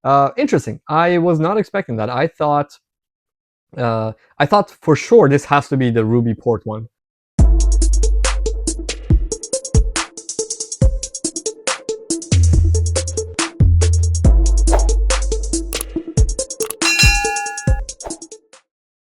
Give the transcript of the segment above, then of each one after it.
Interesting. I was not expecting that. I thought for sure this has to be the Ruby port one.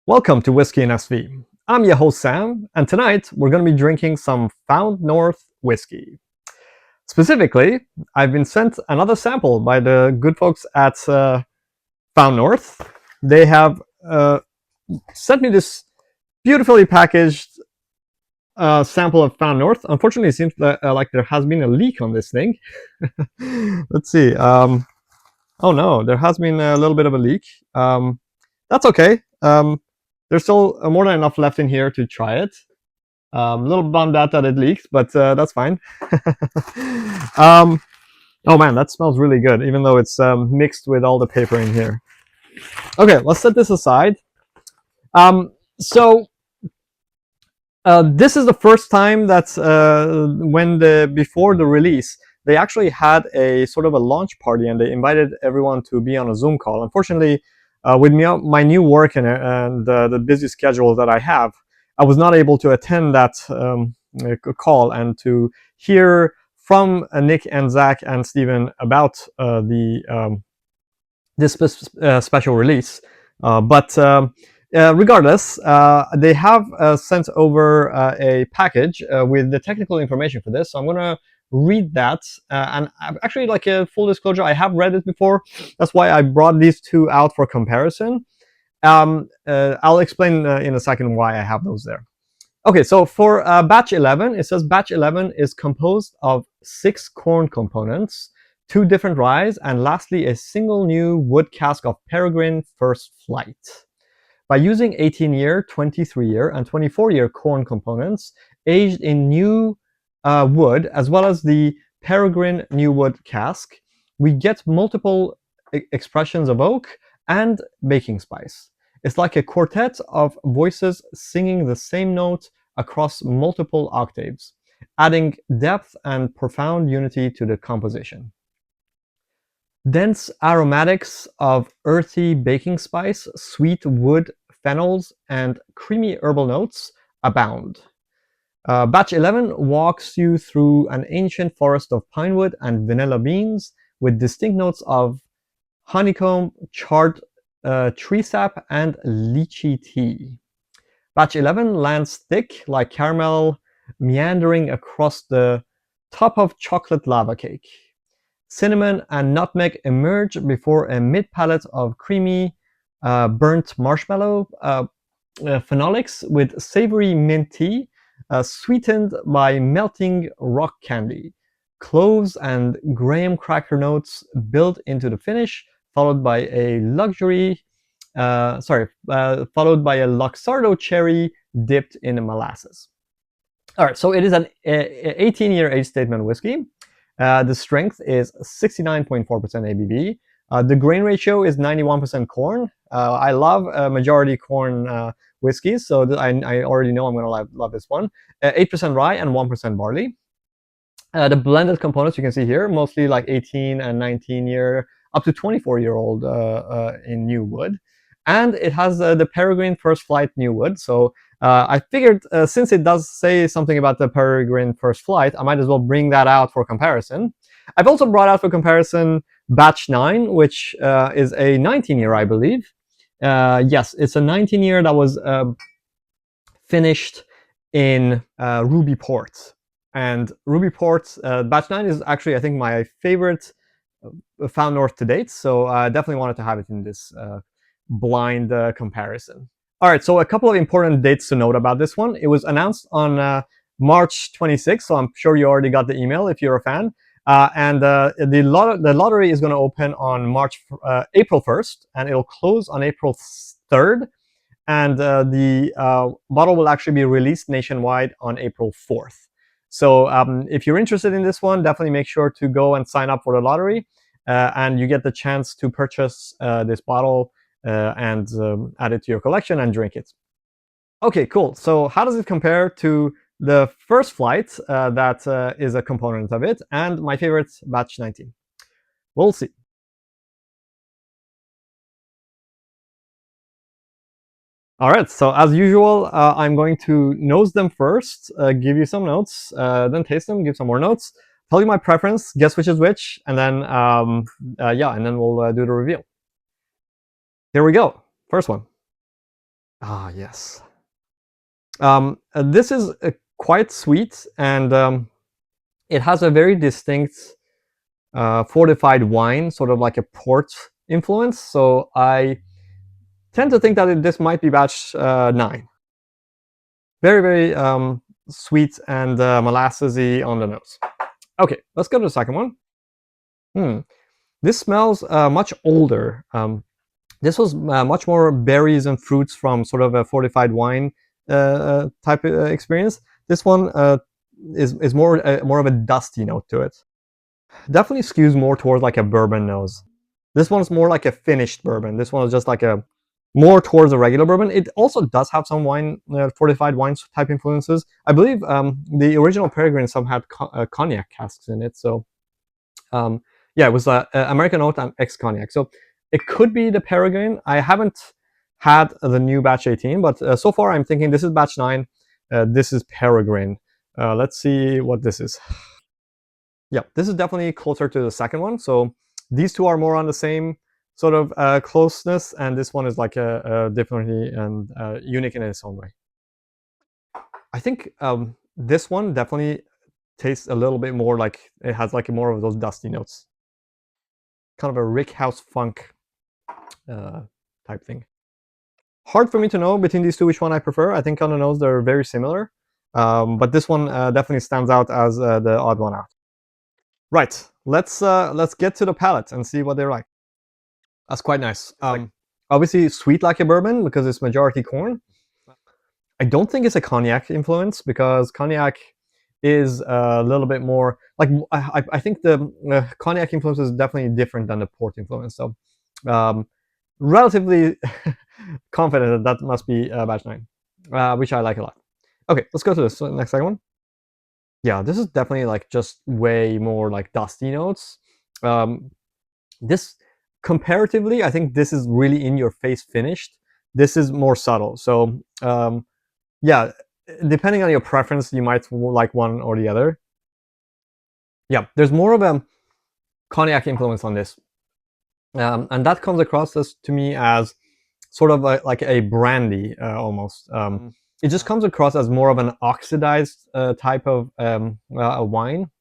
Welcome to Whiskey and SV. I'm your host Sam, and tonight we're going to be drinking some Found North whiskey. Specifically, I've been sent another sample by the good folks at Found North. They have sent me this beautifully packaged sample of Found North. Unfortunately, it seems like there has been a leak on this thing. Let's see. Oh no, there has been a little bit of a leak. That's okay. There's still more than enough left in here to try it. A little bummed out that it leaked, but that's fine. Oh man, that smells really good, even though it's mixed with all the paper in here. Okay, let's set this aside. So this is the first time that before the release, they actually had a sort of a launch party, and they invited everyone to be on a Zoom call. Unfortunately, with my new work and the busy schedule that I have, I was not able to attend that call and to hear from Nick and Zach and Steven about this special release. But regardless, they have sent over a package with the technical information for this. So I'm going to read that. And actually, like a full disclosure, I have read it before. That's why I brought these two out for comparison. I'll explain in a second why I have those there. Okay, so for batch 11, it says batch 11 is composed of 6 corn components, 2 different ryes, and lastly, a single new wood cask of Peregrine First Flight. By using 18-year, 23-year, and 24-year corn components aged in new wood, as well as the Peregrine New Wood cask, we get multiple expressions of oak and baking spice. It's like a quartet of voices singing the same note across multiple octaves, adding depth and profound unity to the composition. Dense aromatics of earthy baking spice, sweet wood phenols, and creamy herbal notes abound. Batch 11 walks you through an ancient forest of pinewood and vanilla beans with distinct notes of honeycomb, charred tree sap, and lychee tea. Batch 11 lands thick like caramel meandering across the top of chocolate lava cake. Cinnamon and nutmeg emerge before a mid-palate of creamy burnt marshmallow phenolics with savory mint tea, sweetened by melting rock candy. Cloves and graham cracker notes build into the finish, followed by a Luxardo cherry dipped in molasses. All right, so it is an 18-year age statement whiskey. The strength is 69.4% ABV. The grain ratio is 91% corn. I love majority corn whiskeys, so I already know I'm going to love this one. 8% rye and 1% barley. The blended components you can see here, mostly like 18 and 19-year, up to 24-year-old in new wood. And it has the Peregrine First Flight new wood. So I figured since it does say something about the Peregrine First Flight, I might as well bring that out for comparison. I've also brought out for comparison batch 9, which is a 19-year, I believe. Yes, it's a 19-year that was finished in Ruby Port. And Ruby Port batch 9 is actually, I think, my favorite Found North to date. So I definitely wanted to have it in this blind comparison. All right, so a couple of important dates to note about this one. It was announced on March 26th, so I'm sure you already got the email if you're a fan. And the lottery is going to open on April 1st, and it'll close on April 3rd. And the bottle will actually be released nationwide on April 4th. So if you're interested in this one, definitely make sure to go and sign up for the lottery, and you get the chance to purchase this bottle and add it to your collection and drink it. Okay, cool. So how does it compare to the First Flight that is a component of it, and my favorite, batch 19? We'll see. All right, so as usual, I'm going to nose them first, give you some notes, then taste them, give some more notes, tell you my preference, guess which is which, and then yeah, and then we'll do the reveal. Here we go. First one. Ah, yes. This is quite sweet, and it has a very distinct fortified wine, sort of like a port influence. So I tend to think that this might be batch 9. Very, very sweet and molassesy on the nose. Okay, let's go to the second one. This smells much older. This was much more berries and fruits from sort of a fortified wine type experience. This one is more of a dusty note to it. Definitely skews more towards like a bourbon nose. This one's more like a finished bourbon. This one is just like a more towards a regular bourbon. It also does have some wine, fortified wines type influences. I believe the original Peregrine some had cognac casks in it. So yeah, it was American Oat and ex cognac. So it could be the Peregrine. I haven't had the new batch 18, but so far I'm thinking this is batch 9. This is Peregrine. Let's see what this is. Yeah, this is definitely closer to the second one. So these two are more on the same sort of closeness, and this one is like a differently and unique in its own way. I think this one definitely tastes a little bit more like it has like more of those dusty notes, kind of a Rick House funk type thing. Hard for me to know between these two which one I prefer. I think on the nose they're very similar, but this one definitely stands out as the odd one out. Right, let's get to the palate and see what they're like. That's quite nice. Obviously sweet like a bourbon because it's majority corn. I don't think it's a cognac influence because cognac is a little bit more like I think the cognac influence is definitely different than the port influence. So relatively confident that that must be batch 9, which I like a lot. Okay, let's go to this next second one. Yeah, this is definitely like just way more like dusty notes. This comparatively, I think this is really in your face finished. This is more subtle. So yeah, depending on your preference, you might like one or the other. Yeah, there's more of a cognac influence on this, and that comes across as to me as sort of like a brandy almost. It just comes across as more of an oxidized type of a wine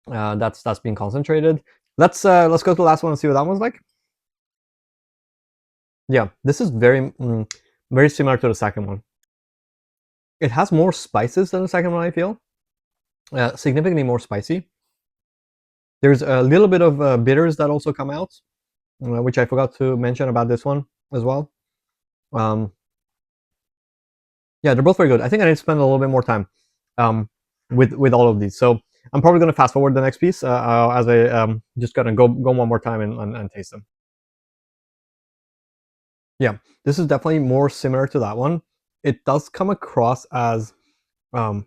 that's being concentrated. Let's go to the last one and see what that one's like. Yeah, this is very similar to the second one. It has more spices than the second one, I feel. Significantly more spicy. There's a little bit of bitters that also come out, which I forgot to mention about this one as well. Yeah, they're both very good. I think I need to spend a little bit more time with all of these. So I'm probably going to fast forward the next piece as I just gonna go one more time and taste them. Yeah, this is definitely more similar to that one. It does come across as a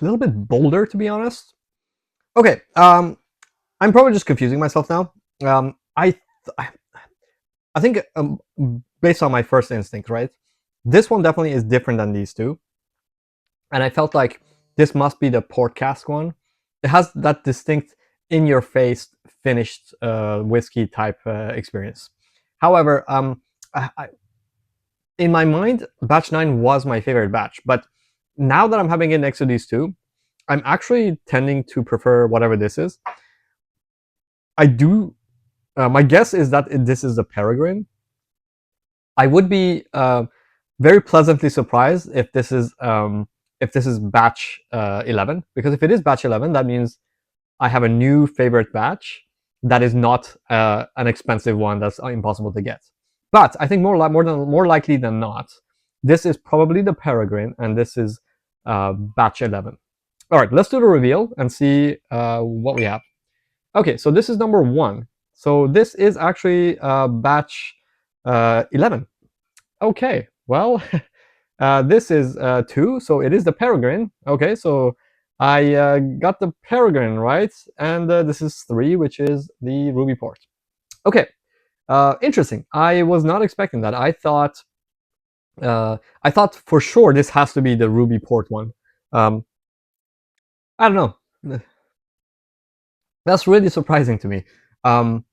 little bit bolder, to be honest. Okay, I'm probably just confusing myself now. I think based on my first instinct, right? This one definitely is different than these two, and I felt like this must be the port cask one. It has that distinct in-your-face finished whiskey type experience. However, in my mind, batch 9 was my favorite batch, but now that I'm having it next to these two, I'm actually tending to prefer whatever this is. I do. My guess is that this is the Peregrine. I would be very pleasantly surprised if this is batch 11, because if it is batch 11, that means I have a new favorite batch that is not an expensive one that's impossible to get. But I think more likely than not, this is probably the Peregrine, and this is batch 11. All right, let's do the reveal and see what we have. Okay, so this is number 1. So this is actually batch 11. Okay, well, this is 2, so it is the Peregrine. Okay, so I got the Peregrine right, and this is 3, which is the Ruby Port. Okay, interesting. I was not expecting that. I thought I thought for sure this has to be the ruby port one. Um, I don't know. That's really surprising to me. Um,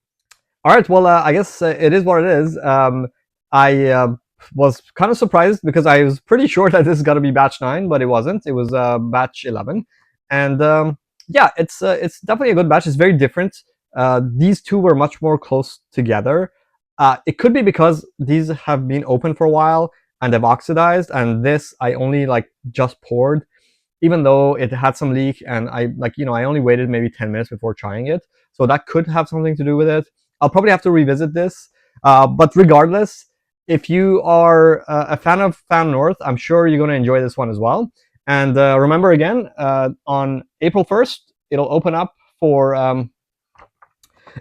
all right, well, I guess it is what it is. I was kind of surprised because I was pretty sure that this is gonna be batch 9, but it wasn't. It was batch 11, and yeah, it's definitely a good batch. It's very different. These two were much more close together. It could be because these have been open for a while and they've oxidized, and this I only like just poured, even though it had some leak, and I only waited maybe 10 minutes before trying it, so that could have something to do with it. I'll probably have to revisit this, but regardless, if you are a fan of Fan North, I'm sure you're going to enjoy this one as well. And remember again, on April 1st, it'll open up for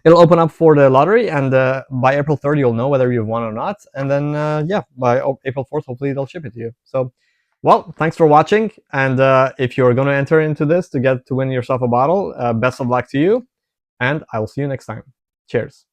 the lottery, and by April 3rd, you'll know whether you've won or not. And then, yeah, by April 4th, hopefully they'll ship it to you. So, well, thanks for watching. And if you're going to enter into this to win yourself a bottle, best of luck to you. And I will see you next time. Cheers.